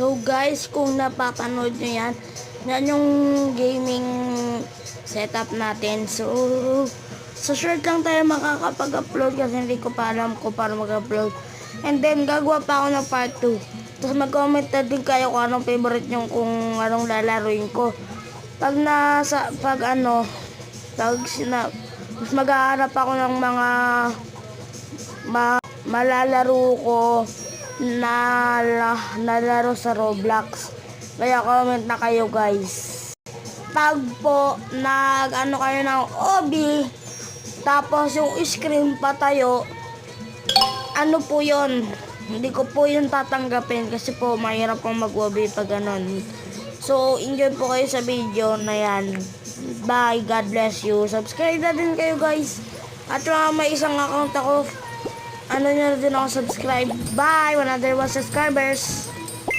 So guys, kung napapanood nyo yan, yan yung gaming setup natin. So short lang tayo makakapag-upload kasi hindi ko pa alam ko para mag-upload. And then gagawa pa ako ng part 2. Tapos mag-comment na din kayo kung anong favorite nyo, kung anong lalaruin ko. Mas maghahanap ako ng mga malalaro ko na laro sa Roblox. Kaya comment na kayo guys. Pag po kayo ng OB, tapos yung screen patayo, ano po yun? Hindi ko po yun tatanggapin kasi po mahirap pong mag-OB pag ganun. So enjoy po kayo sa video na yan. Bye, God bless you. Subscribe na din kayo guys. At may isang account ako, nyo na din ako subscribe. Bye, 101 subscribers.